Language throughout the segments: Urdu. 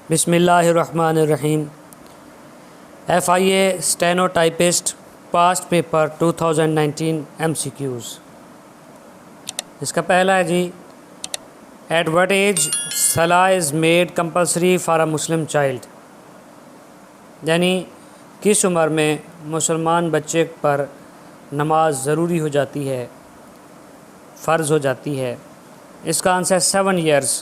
بسم اللہ الرحمن الرحیم۔ FIA stenotypist past paper 2019 MCQs۔ اس کا پہلا ہے جی، at what age salah is made compulsory for a Muslim child, یعنی کس عمر میں مسلمان بچے پر نماز ضروری ہو جاتی ہے، فرض ہو جاتی ہے۔ اس کا answer 7 years۔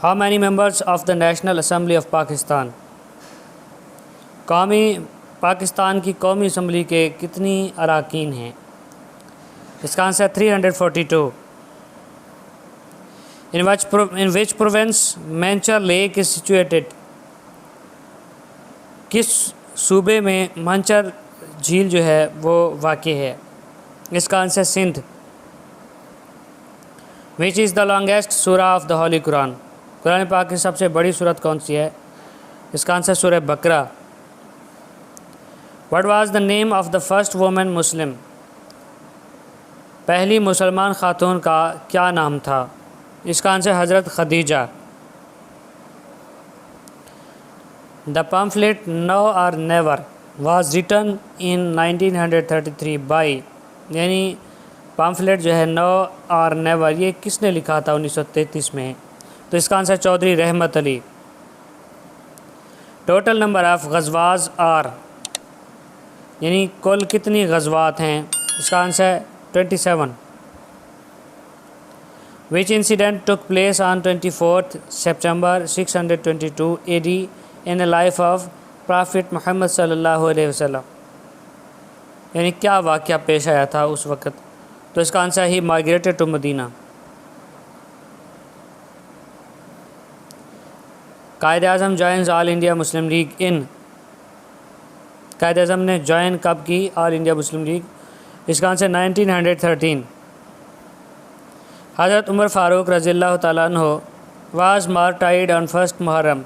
How many members of the National Assembly of Pakistan؟ Pakistan کی قومی اسمبلی کے کتنی اراکین ہیں؟ اس کا answer 342۔ In which province Manchar Lake is situated؟ کس صوبے میں منچر جھیل جو ہے وہ واقع ہے؟ اس کا answer Sindh. Which is the longest surah of the Holy Quran؟ قرآن پاک کی سب سے بڑی سورت کون سی ہے؟ اس کا آنسر سورہ بقرہ۔ What was the name of the first woman Muslim؟ پہلی مسلمان خاتون کا کیا نام تھا؟ اس کا آنسر حضرت Khadija. The pamphlet Now or Never was written in 1933 by، یعنی پامفلیٹ جو ہے نو اور نیور، یہ کس نے لکھا تھا 1933 میں؟ تو اس کا answer Chaudhry Rahmat Ali. Total number of غزوات are, یعنی کل کتنی غزوات ہیں؟ اس کا answer 27۔ Which incident took place on 24th September 622 AD in the life of Prophet محمد صلی اللہ علیہ وسلم، یعنی کیا واقعہ پیش آیا تھا اس وقت؟ تو اس کا answer he migrated to Medina. Quaid Azam joins all India Muslim league ان، قائد اعظم نے جوائن کب کی آل انڈیا مسلم لیگ؟ اس کا آنسر 1913۔ حضرت عمر فاروق رضی اللہ تعالیٰ عنہ واز مارٹائیڈ آن 1 محرم،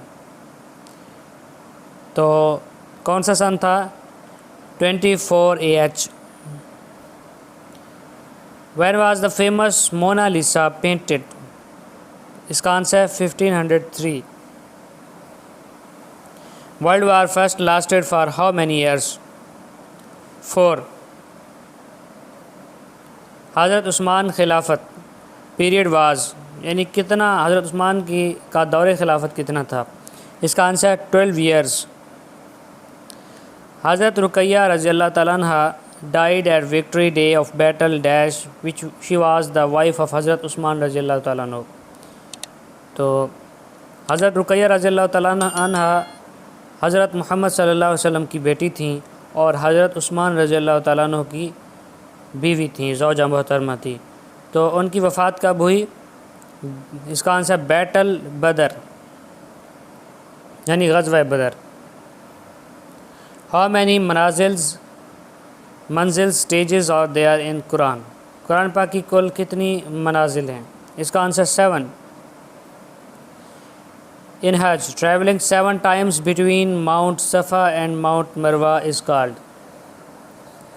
تو کون سا سن تھا؟ 24 AH۔ When was the famous Mona Lisa painted؟ اس کا answer 1503۔ World War First lasted for how many years؟ 4۔ حضرت عثمان خلافت پیریڈ واز، یعنی کتنا حضرت عثمان کا دور خلافت کتنا تھا؟ اس کا آنسر 12 years۔ حضرت رقیہ رضی اللہ تعالیٰ عنہ died at victory day of battle dash which she was the wife of حضرت عثمان رضی اللہ تعالیٰ عنہ۔ تو حضرت رقیہ رضی اللہ تعالیٰ عنہ حضرت محمد صلی اللہ علیہ وسلم کی بیٹی تھیں اور حضرت عثمان رضی اللہ تعالیٰ عنہ کی بیوی تھیں، زوجہ محترمہ تھی۔ تو ان کی وفات کب ہوئی؟ اس کا آنسر بیٹل بدر، یعنی غزوہ بدر۔ How many منزل سٹیجز اور دے آر ان قرآن؟ قرآن پاک کی کل کتنی منازل ہیں؟ اس کا answer 7۔ In Hajj, traveling 7 times between Mount Safa and Mount Marwa is called،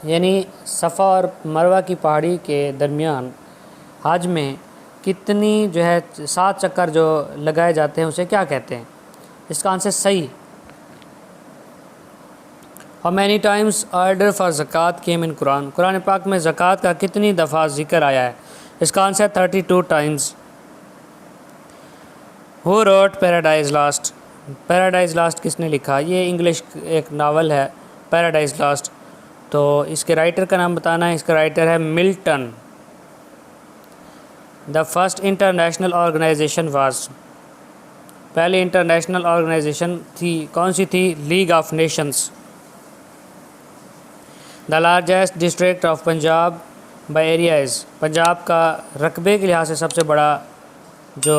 یعنی صفا اور مروہ کی پہاڑی کے درمیان حج میں کتنی جو ہے 7 چکر جو لگائے جاتے ہیں اسے کیا کہتے ہیں؟ اس کا آنسر صحیح۔ How many times order for زکوٰۃ came in قرآن؟ قرآن پاک میں زکوٰۃ کا کتنی دفعہ ذکر آیا ہے؟ اس کا answer 32 times۔ Who wrote Paradise Lost؟ Paradise last کس نے لکھا؟ یہ انگلش ایک ناول ہے پیراڈائز لاسٹ، تو اس کے رائٹر کا نام بتانا ہے۔ اس کا رائٹر ہے Milton. The first international organization was، پہلی انٹرنیشنل آرگنائزیشن تھی کون سی تھی؟ League of nations. The largest district of Punjab by area is، Punjab کا رقبے کے لحاظ سے سب سے بڑا جو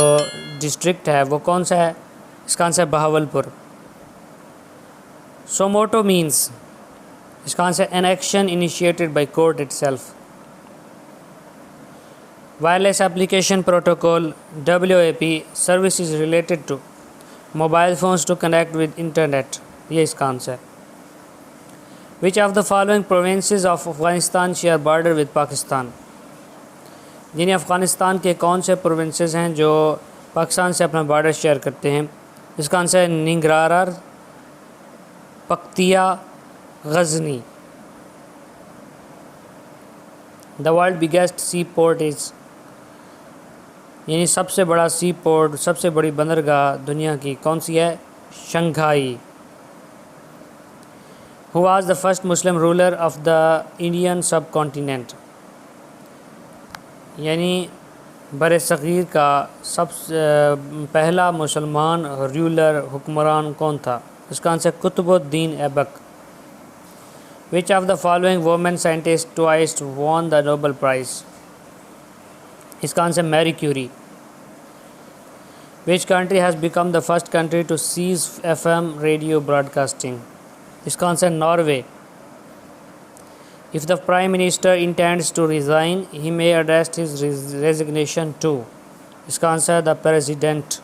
ڈسٹرکٹ ہے وہ کون سا ہے؟ اس کا آنسر بہاولپور۔ سوموٹو مینس، اس کا answer an action initiated by court itself۔ Wireless application protocol WAP service is related to mobile phones to connect with internet، یہ اس کا آنسر ہے۔ Which of the following provinces of Afghanistan share border with Pakistan؟ یعنی افغانستان کے کون سے پروونسز ہیں جو پاکستان سے اپنا بارڈر شیئر کرتے ہیں. اس کا آنسر ہے Nangarhar, Paktia, Ghazni. The world biggest sea port is, یعنی سب سے بڑا سی پورٹ، سب سے بڑی بندرگاہ دنیا کی کون سی ہے؟ Shanghai. Who was the first Muslim ruler of the Indian sub continent, یعنی بر صغیر کا سب سے پہلا مسلمان رولر، حکمران کون تھا؟ اس کا answer Qutb uddin Aibak. Which of the following woman scientist twice won the Nobel prize? اس کا answer Marie Curie. Which country has become the first country to cease FM radio broadcasting? اس کا answer Norway. If the Prime Minister intends to resign, he may address his resignation to. اس کا answer the President.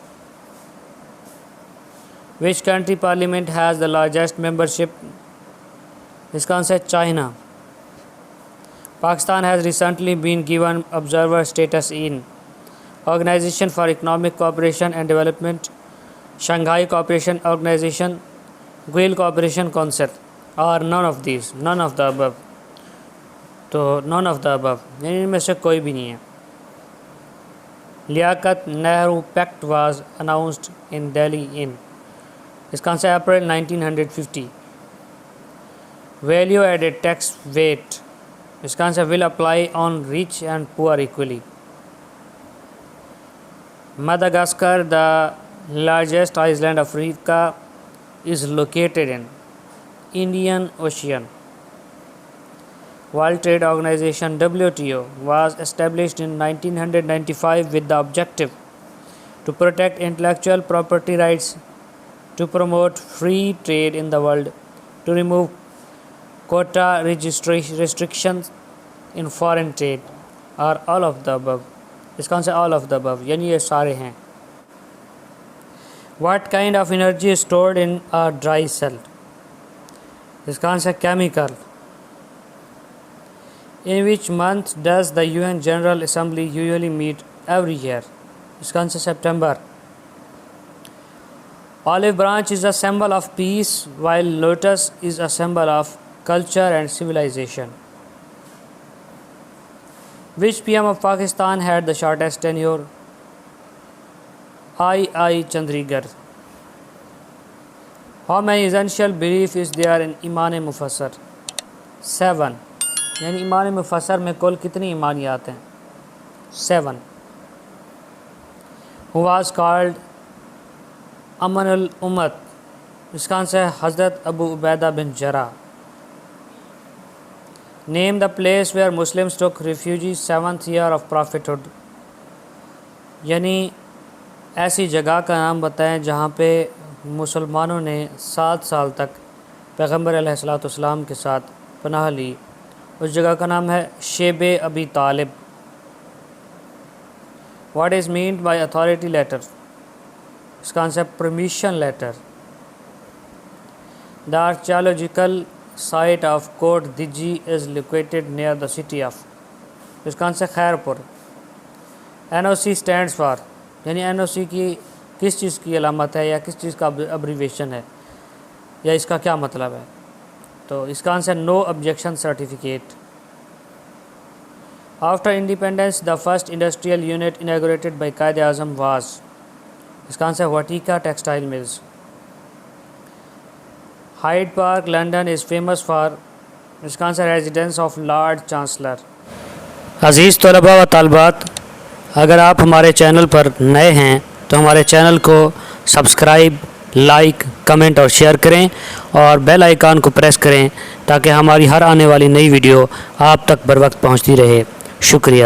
Which country parliament has the largest membership? اس کا answer China. Pakistan has recently been given observer status in Organization for Economic Cooperation and Development, Shanghai Cooperation Organization, Guil Cooperation Council, or none of these, none of the above. تو none of the above یعنی ان میں سے کوئی بھی نہیں ہے. Liaquat Nehru pact was announced in Delhi in? اس کا answer April 1950. Value added tax VAT? اس کا answer will apply on rich and poor equally. Madagascar the largest island Africa is located in Indian Ocean. World Trade Organization WTO was established in 1995 with the objective to protect intellectual property rights, to promote free trade in the world, to remove quota restrictions in foreign trade, or all of the above. اس کا answer all of the above یعنی یہ سارے ہیں. What kind of energy is stored in a dry cell? اس کا answer chemical. In which month does the UN General Assembly usually meet every year? اس کا answer September. Olive branch is a symbol of peace, while lotus is a symbol of culture and civilization. Which PM of Pakistan had the shortest tenure? I. Chandigarh. How many essential belief is there in ایمان مفسر؟ 7. یعنی ایمان مفسر میں کل کتنی ایمانیات ہیں؟ 7. Who was called امن الامت؟ اس کا آنسر حضرت ابو عبیدہ بن جراح. Name the place where Muslims took refuge 7th year of prophethood. یعنی ایسی جگہ کا نام بتائیں جہاں پہ مسلمانوں نے 7 سال تک پیغمبر علیہ الصلوۃ والسلام کے ساتھ پناہ لی. اس جگہ کا نام ہے شیب ابی طالب. What is meant by authority letter؟ اس کا answer permission letter. The archaeological site of Kot Diji is located near the city of؟ اس کا answer Khairpur. NOC stands for یعنی NOC کی کس چیز کی علامت ہے یا کس چیز کا ابریویشن ہے یا اس کا کیا مطلب ہے؟ تو اس کا answer no objection certificate. After independence the first industrial unit inaugurated by Quaid Azam was? اس کا answer Vatika textile mills. Hyde Park London is famous for? اس کا answer residence of Lord Chancellor. عزیز طلباء و طالبات، اگر آپ ہمارے چینل پر نئے ہیں تو ہمارے چینل کو سبسکرائب، لائک، کمنٹ اور شیئر کریں اور بیل آئیکن کو پریس کریں تاکہ ہماری ہر آنے والی نئی ویڈیو آپ تک بر وقت پہنچتی رہے. شکریہ.